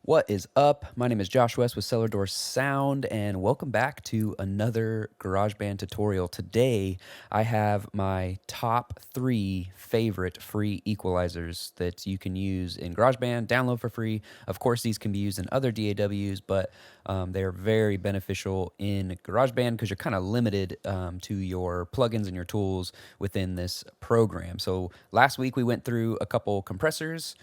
What is up? My name is Josh West with Cellar Sound, and welcome back to another GarageBand tutorial. Today, I have my top 3 favorite free equalizers that you can use in GarageBand, download for free. Of course, these can be used in other DAWs, but they are very beneficial in GarageBand because you're kind of limited to your plugins and your tools within this program. So last week, we went through a couple compressors.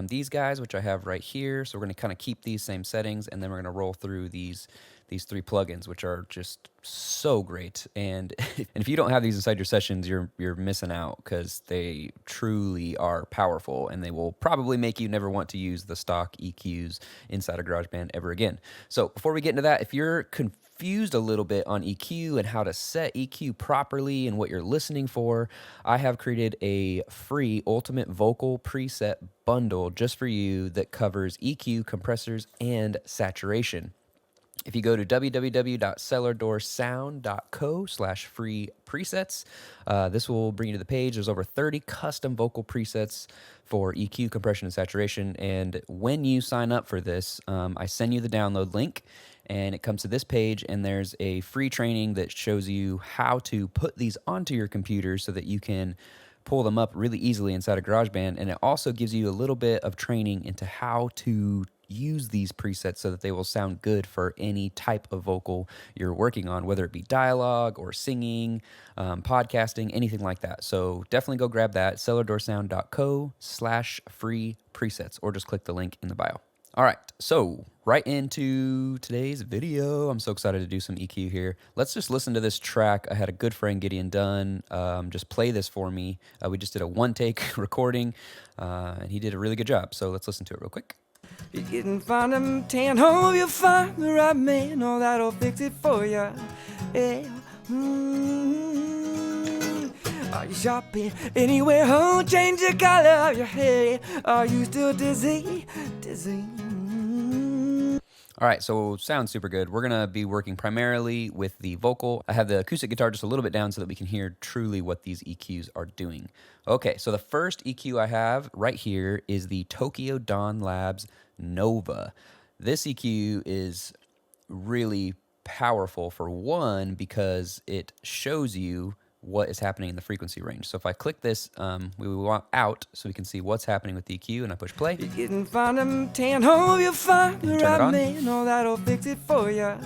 These guys, which I have right here. So we're going to kind of keep these same settings, and then we're going to roll through these 3 plugins, which are just so great. And and if you don't have these inside your sessions, you're missing out because they truly are powerful, and they will probably make you never want to use the stock EQs inside of GarageBand ever again. So before we get into that, if you're confused a little bit on EQ and how to set EQ properly and what you're listening for, I have created a free Ultimate Vocal Preset bundle just for you that covers EQ, compressors, and saturation. If you go to www.cellardoorsound.co/free presets, this will bring you to the page. There's over 30 custom vocal presets for EQ, compression, and saturation. And when you sign up for this, I send you the download link, and it comes to this page, and there's a free training that shows you how to put these onto your computer so that you can pull them up really easily inside of GarageBand. And it also gives you a little bit of training into how to use these presets so that they will sound good for any type of vocal you're working on, whether it be dialogue or singing, podcasting, anything like that. So definitely go grab that, cellardoorsound.co/free presets, or just click the link in the bio. All right, so right into today's video. I'm so excited to do some EQ here. Let's just listen to this track. I had a good friend, Gideon Dunn, just play this for me. We just did a one-take recording, and he did a really good job. So let's listen to it real quick. You getting fond of tan, hope you find the right man, oh, that'll fix it for you. Yeah. Are you shopping anywhere? Oh, change the color of your hair. Are you still dizzy? All right, so sounds super good. We're gonna be working primarily with the vocal. I have the acoustic guitar just a little bit down so that we can hear truly what these EQs are doing. Okay, so the first EQ I have right here is the Tokyo Dawn Labs Nova. This EQ is really powerful, for one, because it shows you what is happening in the frequency range. So if I click this, we want out so we can see what's happening with the EQ, and I push play. You're getting fond of tan, hope you find the Turn it right on. man, oh, that'll fix it for you.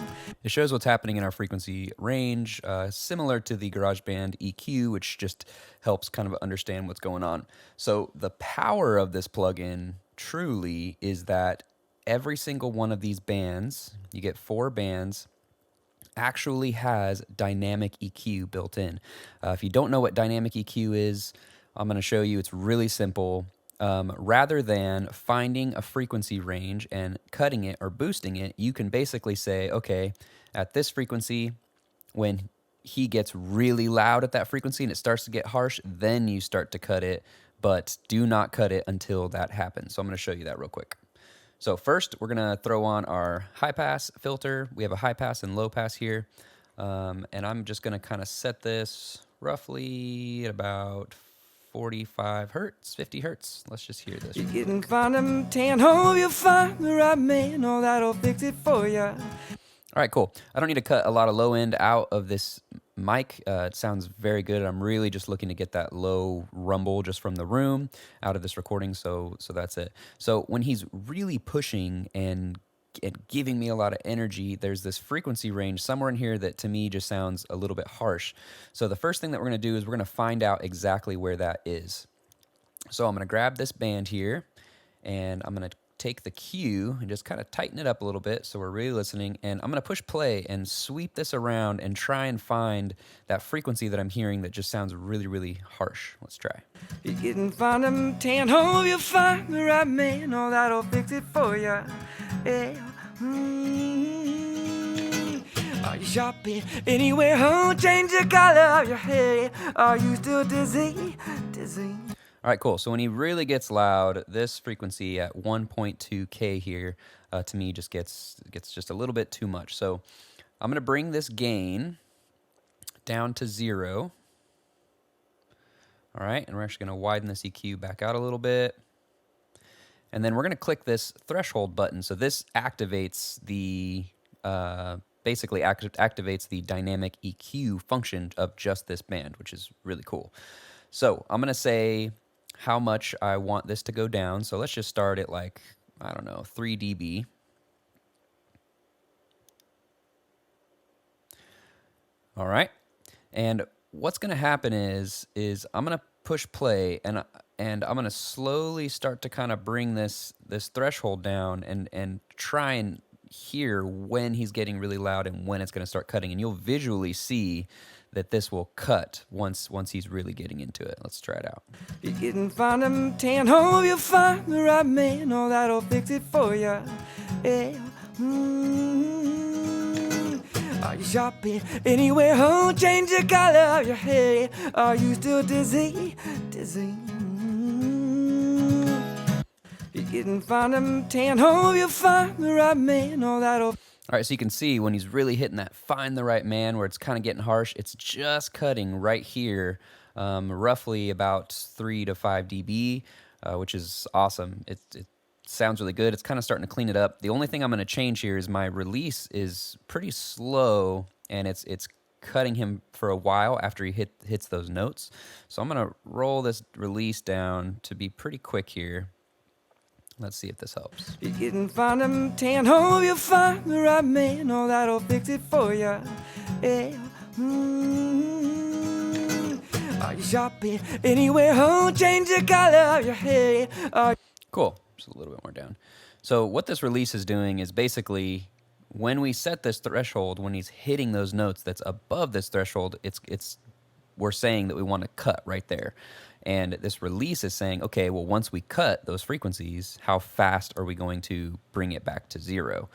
It shows what's happening in our frequency range, similar to the GarageBand EQ, which just helps kind of understand what's going on. So the power of this plugin truly is that every single one of these bands, you get 4 bands, actually has dynamic EQ built in. If you don't know what dynamic EQ is, I'm going to show you. It's really simple. Rather than finding a frequency range and cutting it or boosting it, you can basically say, okay, at this frequency, when he gets really loud at that frequency and it starts to get harsh, then you start to cut it, but do not cut it until that happens. So I'm going to show you that real quick. So first, we're going to throw on our high pass filter. We have a high pass and low pass here. And I'm just going to kind of set this roughly at about 45 hertz, 50 hertz. Let's just hear this. You're getting fond of tan, hope you find the right man, oh, that'll fix it for you. All right, cool. I don't need to cut a lot of low end out of this mic. It sounds very good. I'm really just looking to get that low rumble just from the room out of this recording, so that's it. So when he's really pushing and giving me a lot of energy, there's this frequency range somewhere in here that to me just sounds a little bit harsh. So the first thing that we're going to do is we're going to find out exactly where that is. So I'm going to grab this band here, and I'm going to take the Q and just kind of tighten it up a little bit so we're really listening, and I'm going to push play and sweep this around and try and find that frequency that I'm hearing that just sounds really, really harsh. Let's try. You're getting fond of tan, hope you find the right man, oh, that'll fix it for you. Yeah. Are you shopping anywhere? Oh, change the color of your hair. Are you still dizzy? All right, cool. So when he really gets loud, this frequency at 1.2K here, to me just gets just a little bit too much. So I'm going to bring this gain down to 0. All right, and we're actually going to widen this EQ back out a little bit. And then we're going to click this threshold button. So this activates the, basically activates the dynamic EQ function of just this band, which is really cool. So I'm going to say how much I want this to go down. So let's just start at like, I don't know, 3 dB. All right. And what's going to happen is I'm going to push play, and I'm going to slowly start to kind of bring this threshold down and try and hear when he's getting really loud and when it's going to start cutting. And you'll visually see that this will cut once he's really getting into it. Let's try it out. You didn't find them tan, hope you find the right man. Oh, that'll fix it for you. Yeah. Are you shopping anywhere? Oh, change the color of your hair. Are you still dizzy? Dizzy. You didn't find them tan, hope you find the right man. Oh, that'll. All right, so you can see when he's really hitting that find the right man where it's kind of getting harsh, it's just cutting right here, roughly about 3 to 5 dB, which is awesome. It sounds really good. It's kind of starting to clean it up. The only thing I'm going to change here is my release is pretty slow, and it's cutting him for a while after he hits those notes. So I'm going to roll this release down to be pretty quick here. Let's see if this helps. You didn't find them tan, hope you find the right man. Oh, that'll fix it for you. Yeah. Are you shopping anywhere? Oh, change the color of your hair. Cool. Just a little bit more down. So what this release is doing is basically when we set this threshold, when he's hitting those notes that's above this threshold, we're saying that we want to cut right there. And this release is saying, okay, well, once we cut those frequencies, how fast are we going to bring it back to 0?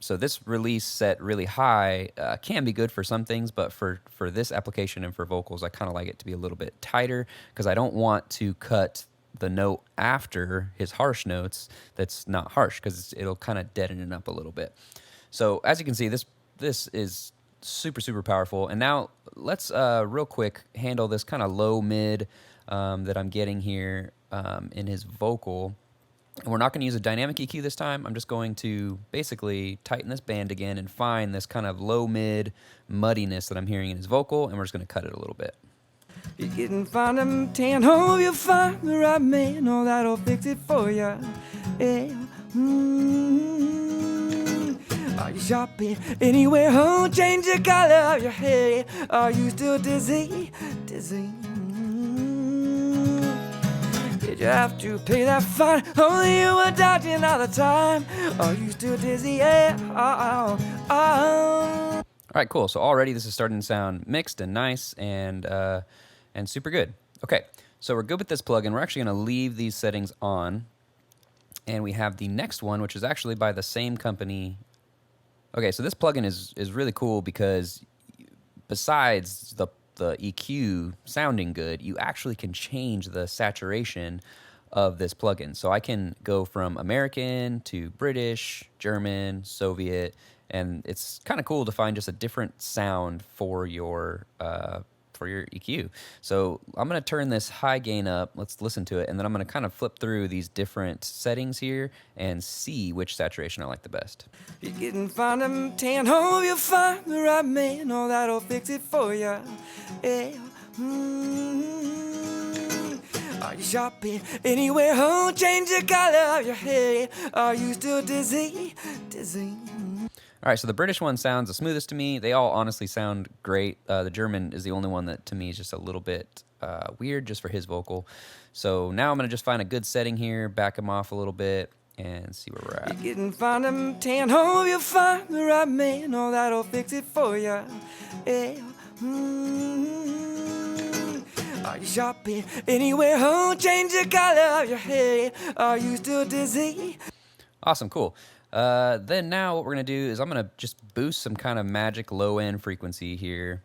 So this release set really high can be good for some things, but for this application and for vocals, I kind of like it to be a little bit tighter because I don't want to cut the note after his harsh notes that's not harsh because it'll kind of deaden it up a little bit. So as you can see, this is super, super powerful. And now let's real quick handle this kind of low mid that I'm getting here in his vocal. And we're not going to use a dynamic EQ this time. I'm just going to basically tighten this band again and find this kind of low mid muddiness that I'm hearing in his vocal, and we're just going to cut it a little bit. You didn't find them tan, hope you find the right man. Oh, that'll fix it for you. Yeah. Are you shopping anywhere? Oh, change the color of your hair. Are you still dizzy? Dizzy. Did you have to pay that fine? Only you were dodging all the time. Are you still dizzy? Yeah. All right, cool. So already this is starting to sound mixed and nice and super good. Okay, so we're good with this plugin. We're actually going to leave these settings on, and we have the next one, which is actually by the same company. Okay, so this plugin is really cool because besides the EQ sounding good, you actually can change the saturation of this plugin. So I can go from American to British, German, Soviet, and it's kind of cool to find just a different sound for your EQ. So I'm going to turn this high gain up. Let's listen to it, and then I'm going to kind of flip through these different settings here and see which saturation I like the best. You didn't find them tan, hope you find the right man. Oh, that'll fix it for you. Yeah. Are you shopping anywhere? Oh, change the color of your hair. Are you still dizzy? Dizzy. All right, so the British one sounds the smoothest to me. They all honestly sound great. The German is the only one that to me is just a little bit weird just for his vocal. So now I'm going to just find a good setting here, back him off a little bit, and see where we're at. You didn't find him tan, hope you find the right man. Oh, that'll fix it for you. Yeah. Are you shopping anywhere? Oh, change the color of your hair. Are you still dizzy? Awesome, cool. Then now what we're going to do is I'm going to just boost some kind of magic low-end frequency here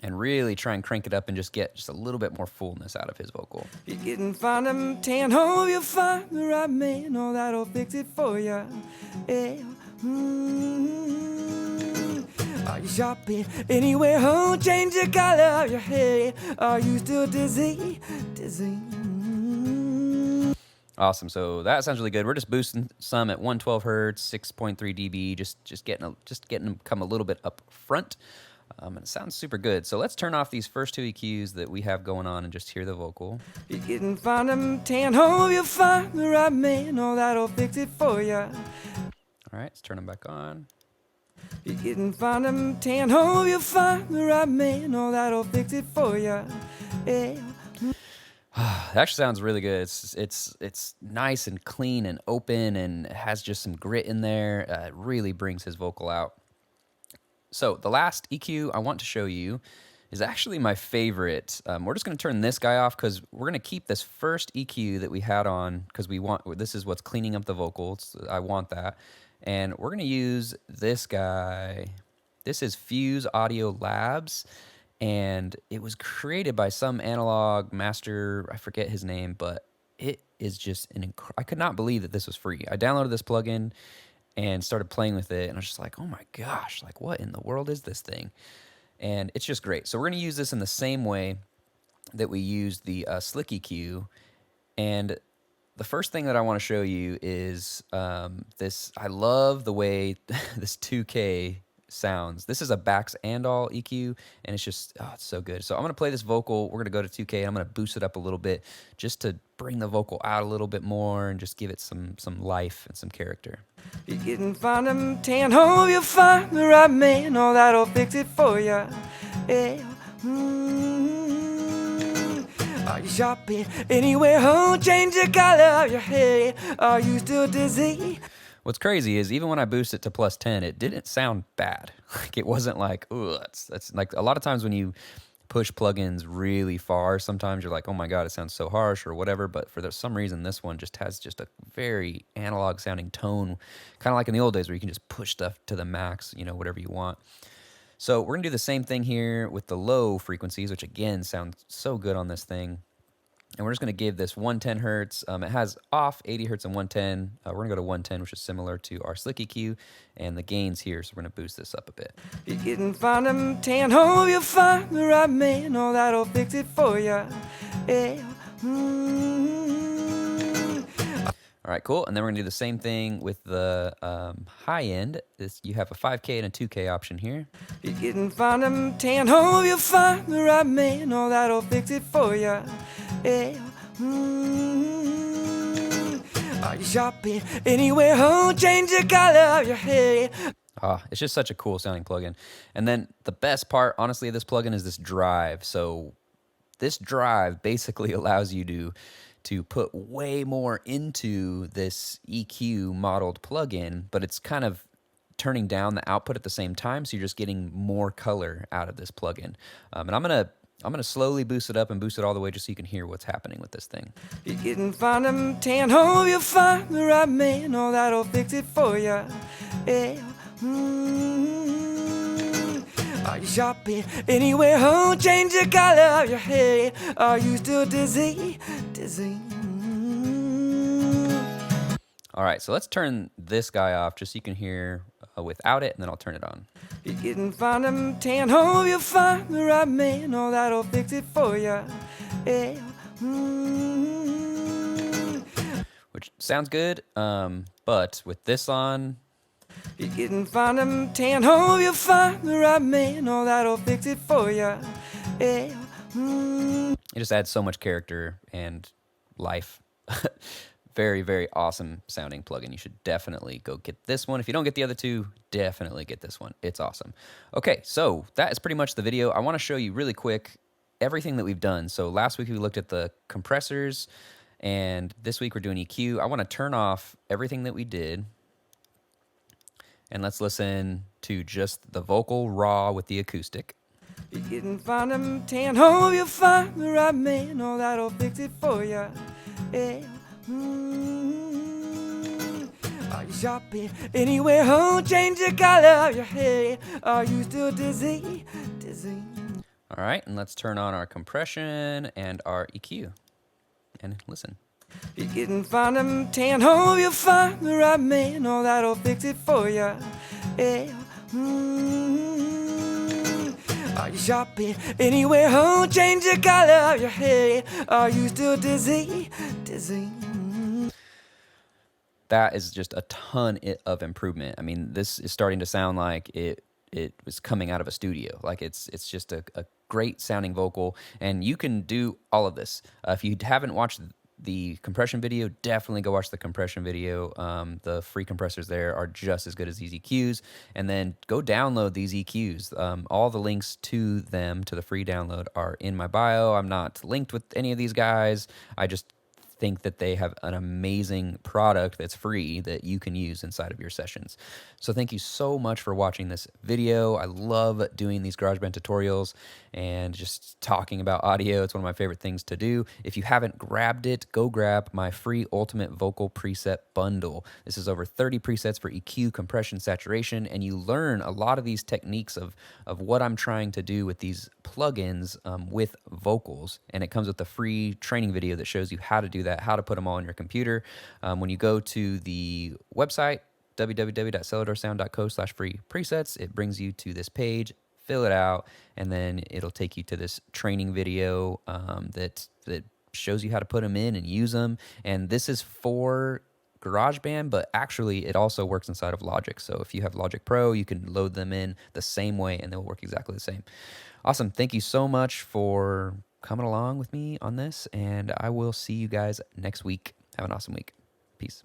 and really try and crank it up and just get just a little bit more fullness out of his vocal. You didn't find him tan, hope you find the right man. Oh, that'll fix it for you. Yeah. Are you shopping anywhere? Oh, change the color of your hair. Are you still dizzy? Dizzy. Awesome. So that sounds really good. We're just boosting some at 112 hertz, 6.3 dB, just getting them come a little bit up front. And it sounds super good. So let's turn off these first two EQs that we have going on and just hear the vocal. You can find them 10, hope you'll find the right man, oh, that'll fix it for ya. All right, let's turn them back on. You can find them 10, hope you'll find the right man, oh, that'll fix it for ya. Yeah. It actually sounds really good. It's nice and clean and open and has just some grit in there. It really brings his vocal out. So the last EQ I want to show you is actually my favorite. We're just going to turn this guy off because we're going to keep this first EQ that we had on because this is what's cleaning up the vocals. I want that. And we're going to use this guy. This is Fuse Audio Labs. And it was created by some analog master, I forget his name, but it is just I could not believe that this was free. I downloaded this plugin and started playing with it, and I was just like, oh my gosh, like what in the world is this thing? And it's just great. So we're gonna use this in the same way that we used the Slick EQ. And the first thing that I wanna show you is this. I love the way this 2K sounds. This is a backs and all EQ, and it's just, oh, it's so good. So I'm going to play this vocal. We're going to go to 2K, and I'm going to boost it up a little bit just to bring the vocal out a little bit more and just give it some life and some character. You can find them 10, hope you'll find the right man, oh, that'll fix it for ya. Yeah. Are you shopping anywhere, oh, change the color of your hair? Are you still dizzy? What's crazy is even when I boost it to +10, it didn't sound bad. Like it wasn't like, ooh, that's like a lot of times when you push plugins really far, sometimes you're like, oh my God, it sounds so harsh or whatever. But for some reason, this one just has just a very analog sounding tone, kind of like in the old days where you can just push stuff to the max, you know, whatever you want. So we're gonna do the same thing here with the low frequencies, which again sounds so good on this thing. And we're just going to give this 110 hertz. It has off 80 hertz and 110. We're going to go to 110, which is similar to our Slick EQ. And the gain's here, so we're going to boost this up a bit. You can find them 10, hope you'll find the right man, oh, that'll fix it for ya. Yeah. All right, cool. And then we're going to do the same thing with the high end. You have a 5K and a 2K option here. You can find them 10, hope you'll find the right man, oh, that'll fix it for ya. Yeah. Are you shopping anywhere, oh, change the color of your hair? It's just such a cool sounding plugin. And then the best part, honestly, of this plugin is this drive. So this drive basically allows you to put way more into this EQ modeled plugin, but it's kind of turning down the output at the same time, so you're just getting more color out of this plugin. And I'm gonna slowly boost it up and boost it all the way just so you can hear what's happening with this thing. You can find them 10, hope you'll find the right man, oh, that'll fix it for ya. Yeah. Are you shopping anywhere, oh, change the color of your hair? Are you still dizzy? Dizzy. All right, so let's turn this guy off just so you can hear without it, and then I'll turn it on. You can find them 10, hope you'll find the right man, oh, that'll fix it for ya. Yeah. Which sounds good, but with this on, You can find them 10, hope you'll find the right man, oh, that'll fix it for ya. Yeah. it just adds so much character and life. Very, very awesome sounding plugin. You should definitely go get this one. If you don't get the other two, definitely get this one. It's awesome. Okay, so that is pretty much the video. I want to show you really quick everything that we've done. So last week we looked at the compressors, and this week we're doing EQ. I want to turn off everything that we did, and let's listen to just the vocal raw with the acoustic. You can find them 10, hope you'll find the right man, oh, that'll fix it for ya. Yeah. Are you shopping anywhere, oh, change the color of your hair? Are you still dizzy? Dizzy. All right, and let's turn on our compression and our EQ and listen. You can find them 10, hope you'll find the right man, oh, that'll fix it for ya. Yeah. Are you shopping anywhere, oh, change the color of your hair? Are you still dizzy? Dizzy. that is just a ton of improvement. I mean, this is starting to sound like it was coming out of a studio. Like it's just a great sounding vocal, and you can do all of this. If you haven't watched the compression video, definitely go watch the compression video. The free compressors there are just as good as these EQs. And then go download these EQs. All the links to them, to the free download, are in my bio. I'm not linked with any of these guys. I just think that they have an amazing product that's free that you can use inside of your sessions. So thank you so much for watching this video. I love doing these GarageBand tutorials and just talking about audio. It's one of my favorite things to do. If you haven't grabbed it, go grab my free Ultimate Vocal Preset Bundle. This is over 30 presets for EQ, compression, saturation, and you learn a lot of these techniques of what I'm trying to do with these plugins with vocals. And it comes with a free training video that shows you how to do that, how to put them all on your computer. When you go to the website, www.cellardoorsound.co/free presets, it brings you to this page. Fill it out, and then it'll take you to this training video that shows you how to put them in and use them. And this is for GarageBand, but actually it also works inside of Logic. So if you have Logic Pro, you can load them in the same way and they'll work exactly the same. Awesome. Thank you so much for coming along with me on this, and I will see you guys next week. Have an awesome week. Peace.